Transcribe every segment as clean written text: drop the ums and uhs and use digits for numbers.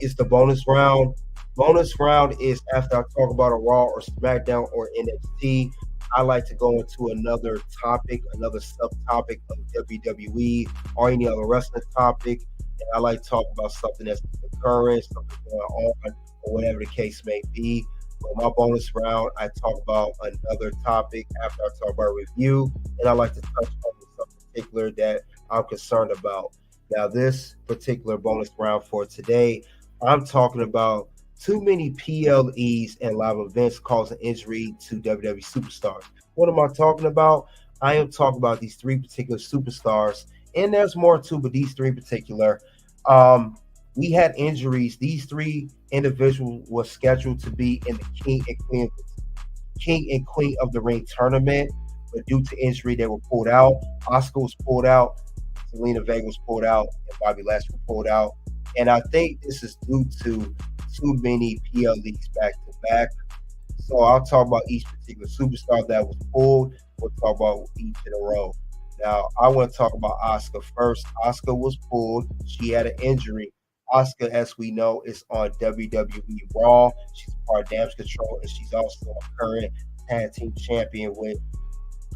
It's the bonus round. Bonus round is after I talk about a Raw or SmackDown or NXT. I like to go into another topic, another subtopic of WWE or any other wrestling topic. And I like to talk about something that's occurring, something going on, or whatever the case may be. For my bonus round, I talk about another topic after I talk about a review, and I like to touch on something particular that I'm concerned about. Now, this particular bonus round for today, I'm talking about too many PLEs and live events causing injury to WWE superstars. What am I talking about? I am talking about these three particular superstars, and there's more too, but these three in particular. Um, we had injuries. These three individuals were scheduled to be in the King and Queen of the Ring tournament, but due to injury, they were pulled out. Asuka was pulled out. Zelina Vega was pulled out, and Bobby Lashley was pulled out. And I think this is due to too many PLEs back to back. So I'll talk about each particular superstar that was pulled. We'll talk about each in a row. Now, I want to talk about Asuka first. Asuka was pulled. She had an injury. Asuka, as we know, is on WWE Raw. She's part of Damage CTRL, and she's also a current tag team champion with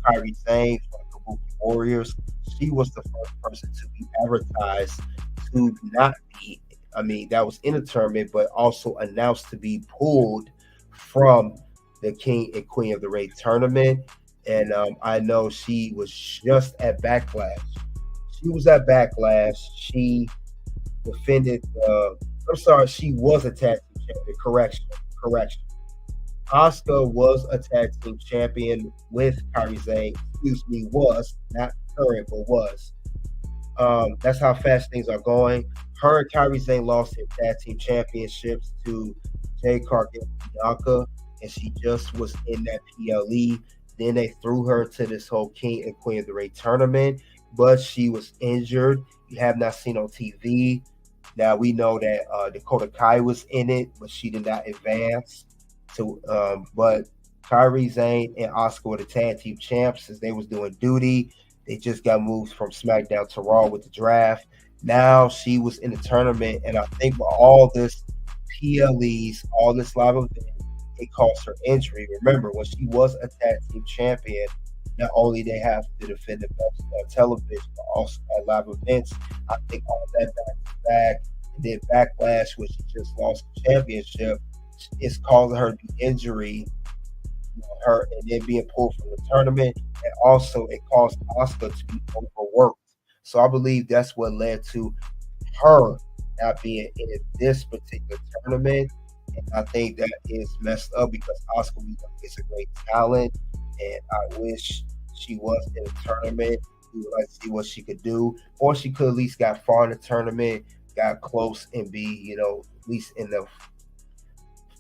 Kairi Sane from the Kabuki Warriors. She was the first person to be advertised to not be, I mean, that was in the tournament, but also announced to be pulled from the King and Queen of the Ring tournament. And I know she was just at Backlash. She was at Backlash. She defended, I'm sorry, she was a tag team champion. Correction. Asuka was a tag team champion with Kairi Sane. Excuse me, was, not current, but was. That's how fast things are going. Her and Kairi Sane lost their tag team championships to Jade Cargill and Bianca, and she just was in that PLE. Then they threw her to this whole King and Queen of the Ring tournament, but she was injured. You have not seen on TV. Now we know that Dakota Kai was in it, but she did not advance. So, but Kairi Sane and Asuka were the tag team champs as they was doing duty. They just got moved from SmackDown to Raw with the draft. Now she was in the tournament, and I think with all this PLEs, all this live event, it caused her injury. Remember, when she was a tag team champion, not only they have to defend the belts on television, but also at live events. I think all that back to back, and then Backlash, when she just lost the championship, it's causing her the injury, her and then being pulled from the tournament, and also it caused Asuka to be overworked. So I believe that's what led to her not being in this particular tournament. And I think that is messed up because Asuka is a great talent, and I wish she was in the tournament. We would like to see what she could do, or she could at least got far in the tournament, got close, and be, at least in the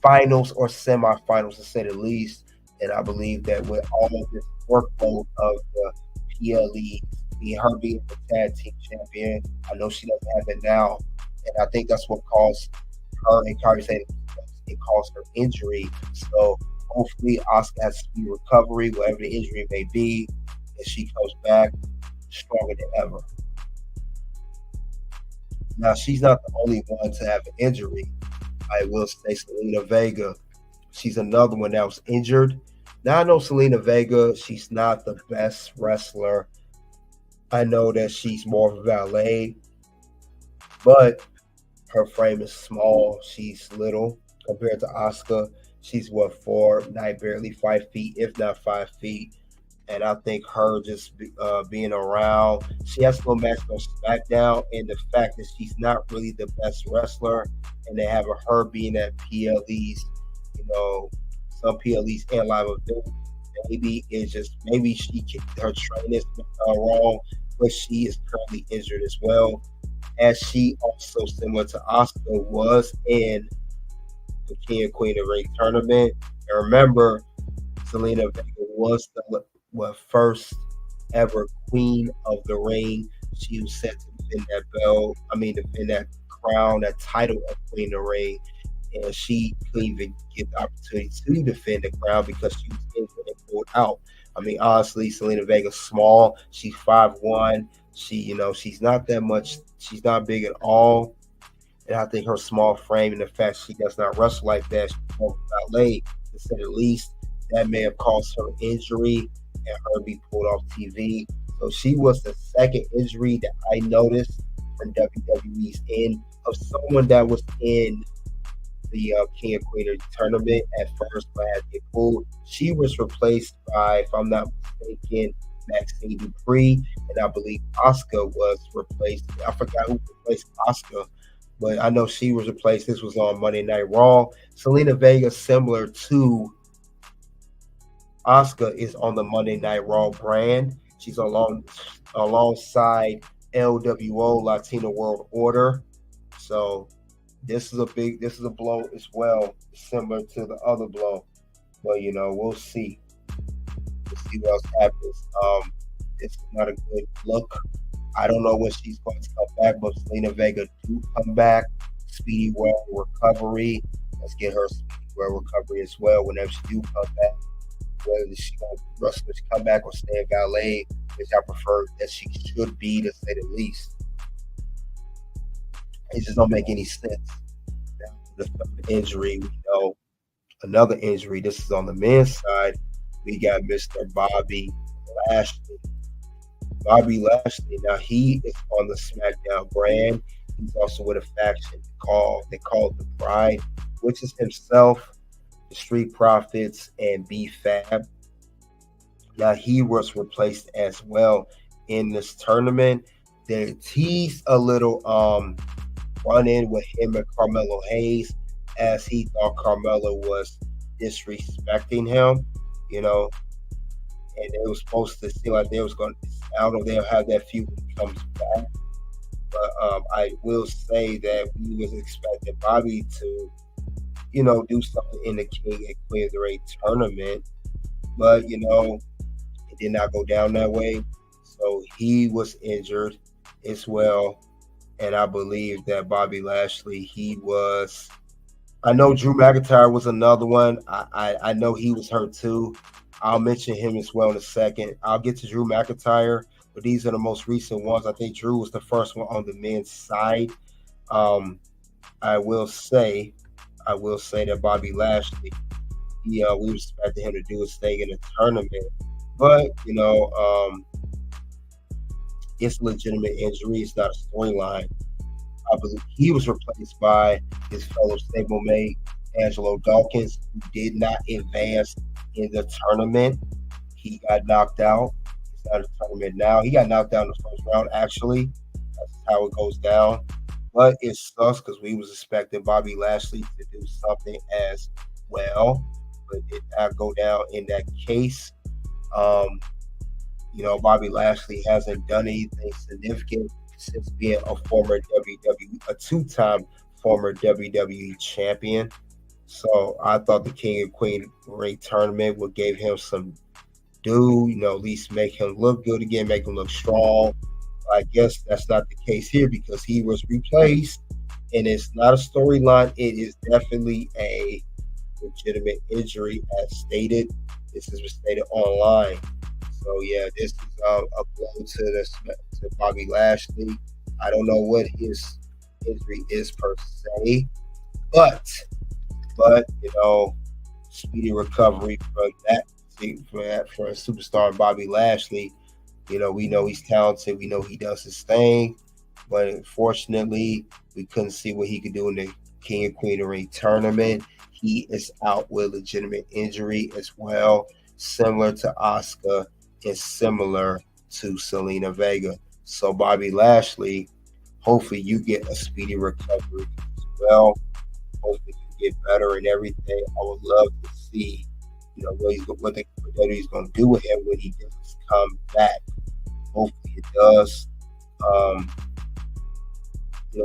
finals or semifinals to say the least. And I believe that with all of this workload of the PLE, her being the tag team champion, I know she doesn't have it now, and I think that's what caused her and Kairi Sane. It caused her injury. So hopefully Asuka has speedy recovery, whatever the injury may be, and she comes back stronger than ever. Now, she's not the only one to have an injury. I will say Zelina Vega. She's another one that was injured. Now, I know Zelina Vega, she's not the best wrestler. I know that she's more of a valet, but her frame is small. She's little compared to Asuka. She's 4'9", barely 5 feet, if not 5 feet. And I think her just being around, she has to go match on SmackDown, and the fact that she's not really the best wrestler, and they have her being at PLEs, some PLEs and live events. Maybe her training is wrong, but she is currently injured as well. As she also, similar to Asuka, was in the King and Queen of the Ring tournament. And remember, Zelina Vega was the first ever Queen of the Ring. She was set to defend defend that crown, that title of Queen of the Ring. And she couldn't even get the opportunity to defend the crown because she was injured and pulled out. Honestly, Zelina Vega's small. She's 5'1". She's not that much. She's not big at all. And I think her small frame and the fact she does not wrestle like that, she's more ballet, to say the least, that may have caused her injury and her be pulled off TV. So she was the second injury that I noticed from WWE's end of someone that was in the King of Queen tournament at first, but had to get pulled. She was replaced by, if I'm not mistaken, Maxine Dupree, and I believe Asuka was replaced. I forgot who replaced Asuka, but I know she was replaced. This was on Monday Night Raw. Zelina Vega, similar to Asuka, is on the Monday Night Raw brand. She's alongside LWO, Latino World Order. So this is a blow as well, similar to the other blow. But we'll see. We'll see what else happens. It's not a good look. I don't know when she's going to come back, but Zelina Vega do come back. Speedy well recovery. Let's get her speedy well recovery as well whenever she do come back. Whether she's going to wrestle, come back or stay in ballet, which I prefer that she should be, to say the least. It just don't make any sense. The injury, we know another injury. This is on the men's side. We got Mr. Bobby Lashley. Bobby Lashley. Now he is on the SmackDown brand. He's also with a faction called the Pride, which is himself, the Street Profits, and B-Fab. Now he was replaced as well in this tournament. They teased a little run-in with him and Carmelo Hayes, as he thought Carmelo was disrespecting him, and it was supposed to seem like they was going to, I don't know if they'll have that feud when he comes back. But I will say that we was expecting Bobby to, do something in the King and Queen of the Ring tournament. But, it did not go down that way. So he was injured as well. And I believe that Bobby Lashley, I know Drew McIntyre was another one. I know he was hurt too. I'll mention him as well in a second. I'll get to Drew McIntyre, but these are the most recent ones. I think Drew was the first one on the men's side. I will say that Bobby Lashley, we expected him to do his thing in the tournament, but it's a legitimate injury. It's not a storyline. I believe he was replaced by his fellow stablemate, Angelo Dawkins, who did not advance in the tournament. He got knocked out. It's not a tournament now. He got knocked out in the first round, actually. That's how it goes down. But it sucks because we was expecting Bobby Lashley to do something as well, but it did not go down in that case. Bobby Lashley hasn't done anything significant since being a two-time former WWE champion. So I thought the King and Queen Ring tournament would give him some due, at least make him look good again, make him look strong. I guess that's not the case here because he was replaced, and it's not a storyline. It is definitely a legitimate injury, as stated. This is stated online. So yeah, this is a blow to Bobby Lashley. I don't know what his injury is per se, but speedy recovery from that for a superstar Bobby Lashley. We know he's talented. We know he does his thing, but unfortunately, we couldn't see what he could do in the King and Queen of the Ring tournament. He is out with legitimate injury as well, similar to Asuka and similar to Zelina Vega. So Bobby Lashley, hopefully you get a speedy recovery as well. Hopefully you get better and everything. I would love to see, what he's going to do with him when he does come back. Hopefully it does.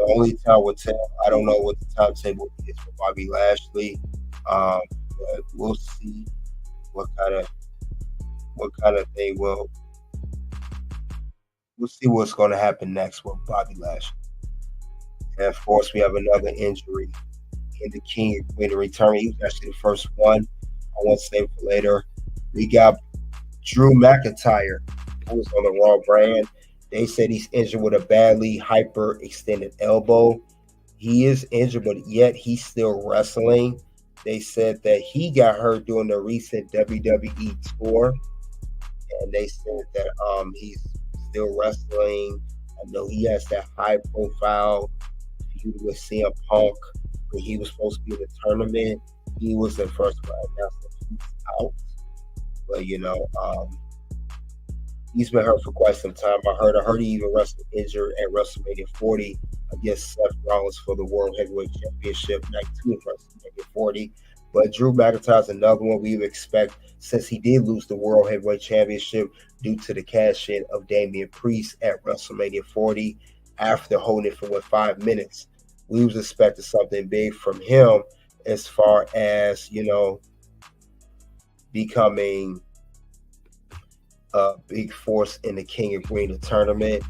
Only time will tell. I don't know what the timetable is for Bobby Lashley, but we'll see what kind of thing we'll see what's going to happen next with Bobby Lashley. And of course, we have another injury in the King and Queen of Return. He was actually the first one. I won't save it for later. We got Drew McIntyre, who was on the Raw brand. They said he's injured with a badly hyperextended elbow. He is injured, but yet he's still wrestling. They said that he got hurt during the recent WWE tour, and they said that he's still wrestling. I know he has that high profile feud with CM Punk when he was supposed to be in the tournament. He was the first one announced that he's out, but he's been hurt for quite some time. I heard he even wrestled injured at WrestleMania 40 against Seth Rollins for the World Heavyweight Championship night 2 of WrestleMania 40. But Drew McIntyre's another one we would expect, since he did lose the World Heavyweight Championship due to the cash-in of Damian Priest at WrestleMania 40 after holding it for 5 minutes. We was expecting something big from him as far as, becoming a big force in the King of Green tournament.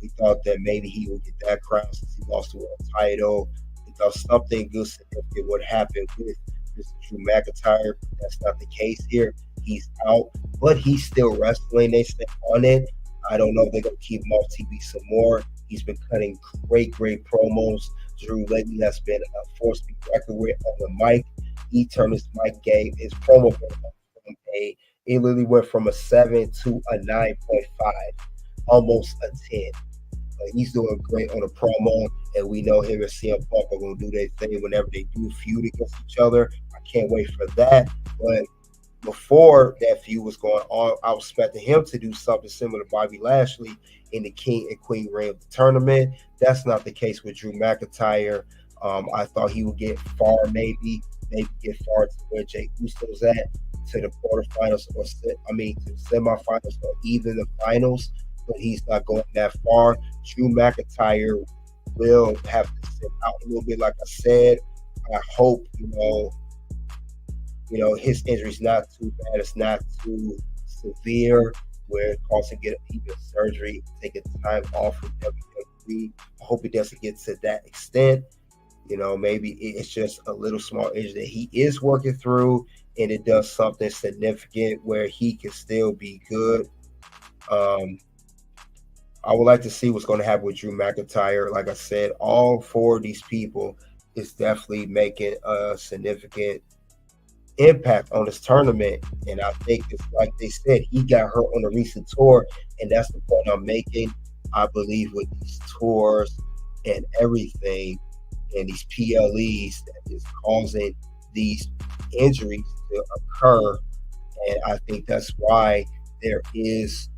We thought that maybe he would get that crown since he lost the world title. We thought something good significant would happen with Mr. Drew McIntyre. That's not the case here. He's out, but he's still wrestling. They stay on it. I don't know if they're going to keep him off TV some more. He's been cutting great promos. Drew lately has been a force to be reckoned with on the mic. He turned his mic game, his promo game from it literally went from a 7 to a 9.5, almost a 10. He's doing great on the promo, and we know him and CM Punk are going to do their thing whenever they do feud against each other. I can't wait for that. But before that feud was going on, I was expecting him to do something similar to Bobby Lashley in the King and Queen reign of the tournament. That's not the case with Drew McIntyre. I thought he would get far, maybe get far to where Jey Uso's at, to the quarterfinals, or to the semifinals, or even the finals. But he's not going that far. Drew McIntyre will have to sit out a little bit, like I said. I hope, his injury's not too bad. It's not too severe where it causes him to get even surgery, taking time off from WWE. I hope it doesn't get to that extent. Maybe it's just a little small injury that he is working through, and it does something significant where he can still be good. I would like to see what's going to happen with Drew McIntyre. Like I said, all 4 of these people is definitely making a significant impact on this tournament. And I think it's like they said, he got hurt on a recent tour, and that's the point I'm making. I believe with these tours and everything and these PLEs that is causing these injuries to occur. And I think that's why there is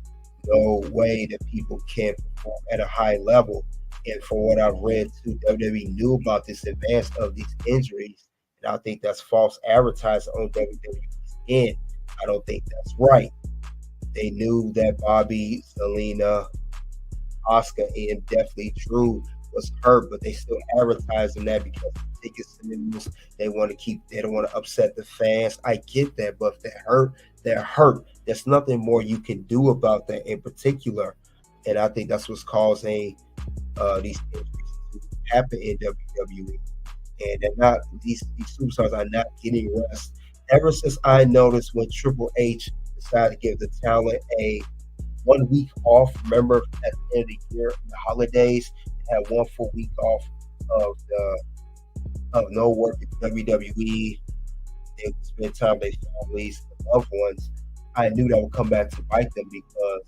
no way that people can perform at a high level. And from what I've read too, WWE knew about this advance of these injuries. And I think that's false advertising on WWE's end. I don't think that's right. They knew that Bobby, Zelina, Asuka, and definitely Drew was hurt, but they still advertising that because tickets and news, they don't want to upset the fans. I get that, but if they're hurt. There's nothing more you can do about that in particular. And I think that's what's causing these injuries to happen in WWE. And they're not, these superstars are not getting rest. Ever since I noticed when Triple H decided to give the talent a 1 week off, remember at the end of the year, the holidays, they had 1 full week off of no work at WWE. They would spend time with their families, their loved ones. I knew that would come back to bite them because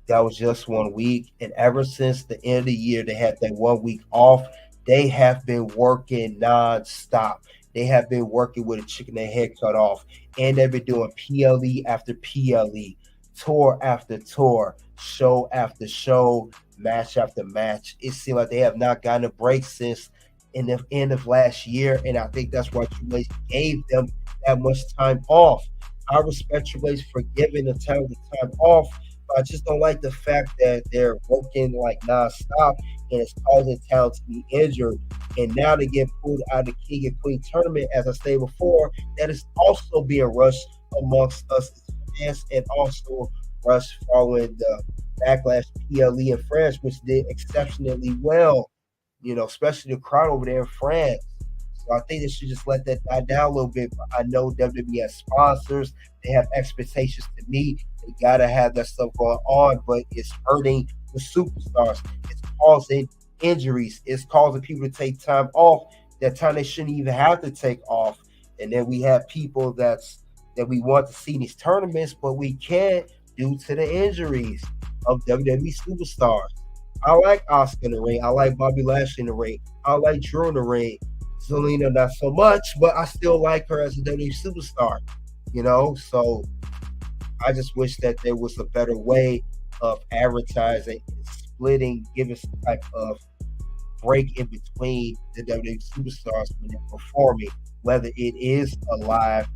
that was just 1 week. And ever since the end of the year, they had that 1 week off. They have been working nonstop. They have been working with a chicken their head cut off. And they've been doing PLE after PLE, tour after tour, show after show, match after match. It seems like they have not gotten a break since in the end of last year. And I think that's why Triple H gave them that much time off. I respect Triple H for giving the talent the time off, but I just don't like the fact that they're working like nonstop and it's causing talent to be injured. And now they get pulled out of the King and Queen tournament, as I stated before, that is also being rushed amongst us as fans and also rushed following the Backlash PLE in France, which did exceptionally well, especially the crowd over there in France. So I think they should just let that die down a little bit. But I know WWE has sponsors. They have expectations to meet. They got to have that stuff going on, but it's hurting the superstars. It's causing injuries. It's causing people to take time off, that time they shouldn't even have to take off. And then we have people that we want to see in these tournaments, but we can't due to the injuries of WWE superstars. I like Asuka in the ring. I like Bobby Lashley in the ring. I like Drew in the ring. Zelina not so much, but I still like her as a WWE superstar. So I just wish that there was a better way of advertising and splitting, giving some type of break in between the WWE superstars when they're performing, whether it is a live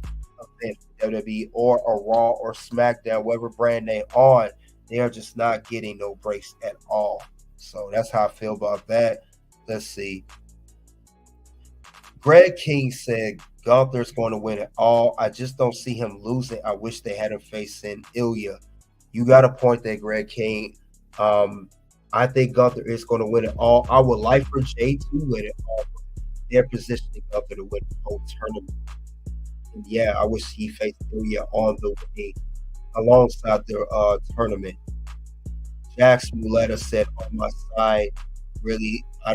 event for WWE or a Raw or SmackDown, whatever brand they on, they are just not getting no breaks at all. So that's how I feel about that. Let's see. Greg King said Gunther's going to win it all. I just don't see him losing. I wish they had him facing Ilya. You got a point there, Greg King. I think Gunther is going to win it all. I would like for Jay to win it all. They're positioning Gunther to win the whole tournament. And yeah, I wish he faced Ilya on the way alongside their tournament. Jax Muleta said, on my side, really, I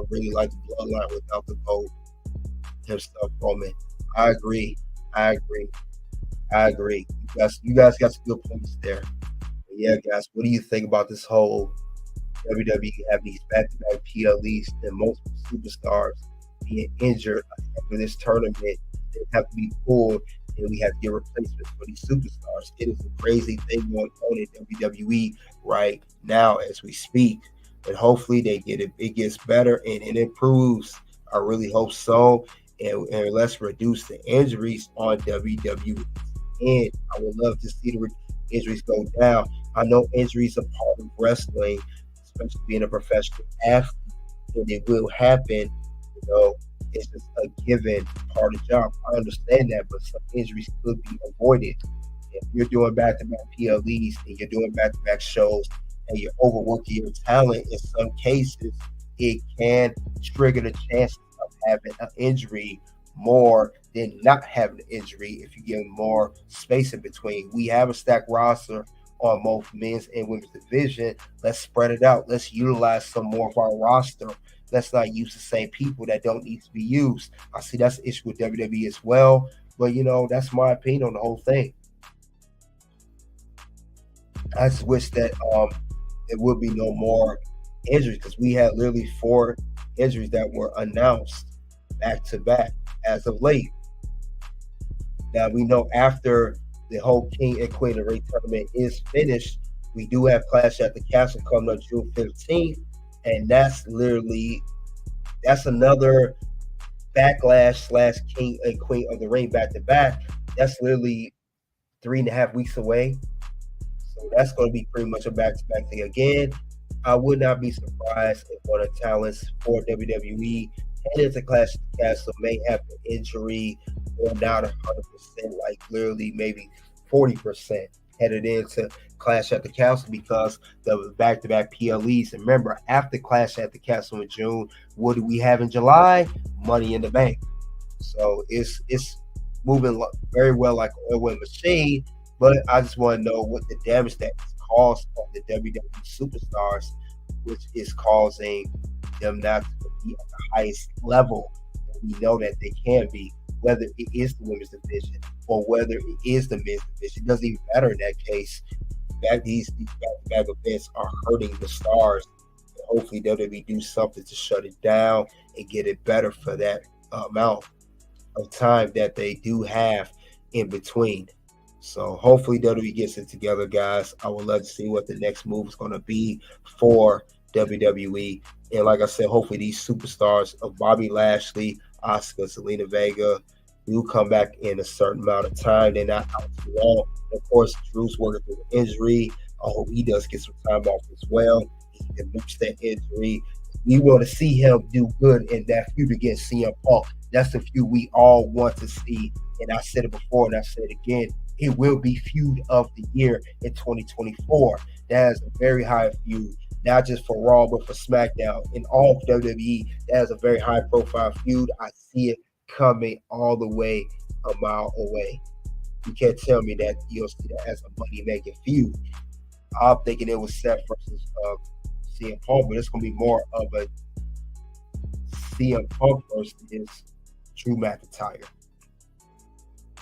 really like the bloodline without the gold himself, Roman. I agree. You guys got some good points there. But yeah, guys, what do you think about this whole WWE having these back-to-back PLEs and multiple superstars being injured after this tournament? They have to be pulled, and we have to get replacements for these superstars. It is a crazy thing going on in WWE right now as we speak. And hopefully it gets better and it improves. I really hope so. And let's reduce the injuries on WWE. And I would love to see the injuries go down. I know injuries are part of wrestling, especially being a professional athlete, and it will happen. It's just a given part of the job. I understand that, but some injuries could be avoided. If you're doing back-to-back PLEs and you're doing back-to-back shows and you're overworking your talent, in some cases, it can trigger the chances of having an injury more than not having an injury if you give more space in between. We have a stacked roster on both men's and women's division. Let's spread it out. Let's utilize some more of our roster. Let's not use the same people that don't need to be used. I see that's an issue with WWE as well. But, that's my opinion on the whole thing. I just wish that there would be no more injuries, because we had literally 4 injuries that were announced back to back as of late. Now we know after the whole King and Queen of the Ring tournament is finished, we do have Clash at the Castle coming up June 15th, and that's another Backlash / King and Queen of the Ring back to back. That's literally 3.5 weeks away. So that's going to be pretty much a back-to-back thing again. I would not be surprised if one of the talents for WWE headed into Clash of the Castle may have an injury or not 100%, like literally maybe 40% headed into Clash at the Castle because the back-to-back PLEs. And remember, after Clash at the Castle in June, what do we have in July? Money in the Bank. So it's moving very well like an oil machine. But I just want to know what the damage that is caused on the WWE superstars, which is causing them not to be at the highest level that we know that they can be, whether it is the women's division or whether it is the men's division. It doesn't even matter in that case. These back-to-back events are hurting the stars. And hopefully WWE do something to shut it down and get it better for that amount of time that they do have in between. So hopefully WWE gets it together, guys. I would love to see what the next move is going to be for WWE. And like I said, hopefully these superstars of Bobby Lashley, Asuka, Zelina Vega do come back in a certain amount of time. They're not out too long. And of course, Drew's working through an injury. I hope he does get some time off as well. He can boost that injury. We want to see him do good in that feud against CM Punk. That's the feud we all want to see. And I said it before and I said it again. It will be feud of the year in 2024. That is a very high feud, not just for Raw, but for SmackDown. In all of WWE, that is a very high profile feud. I see it coming all the way a mile away. You can't tell me that you'll see that as a money-making feud. I'm thinking it was Seth versus CM Punk, but it's going to be more of a CM Punk versus Drew McIntyre.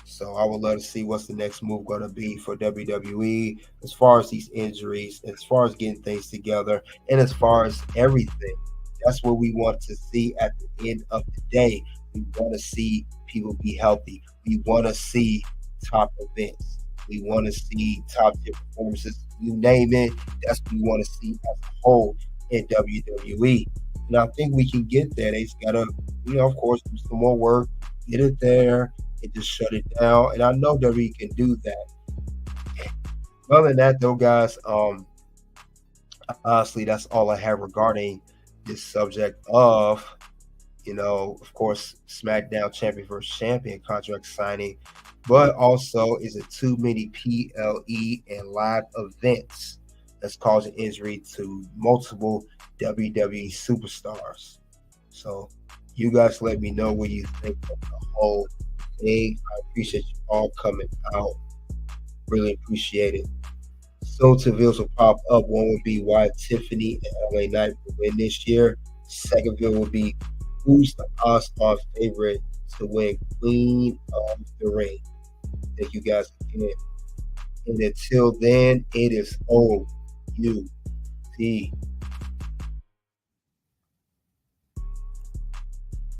So I would love to see what's the next move going to be for WWE as far as these injuries, as far as getting things together, and as far as everything. That's what we want to see at the end of the day. We want to see people be healthy. We want to see top events. We want to see top tier performances. You name it, that's what we want to see as a whole in WWE. And I think we can get there. They just got to, of course, do some more work, get it there, and just shut it down. And I know WWE can do that. Other than that, though, guys, honestly, that's all I have regarding this subject of, of course, SmackDown champion versus champion contract signing, but also is it too many PLE and live events that's causing injury to multiple WWE superstars. So you guys let me know what you think of the whole thing. I appreciate you all coming out. Really appreciate it. So two videos will pop up. One would be why Tiffany and LA Knight will win this year. Second video will be who's the odds-on favorite to win Queen of the Ring. Thank you guys again. And until then, it is OUT.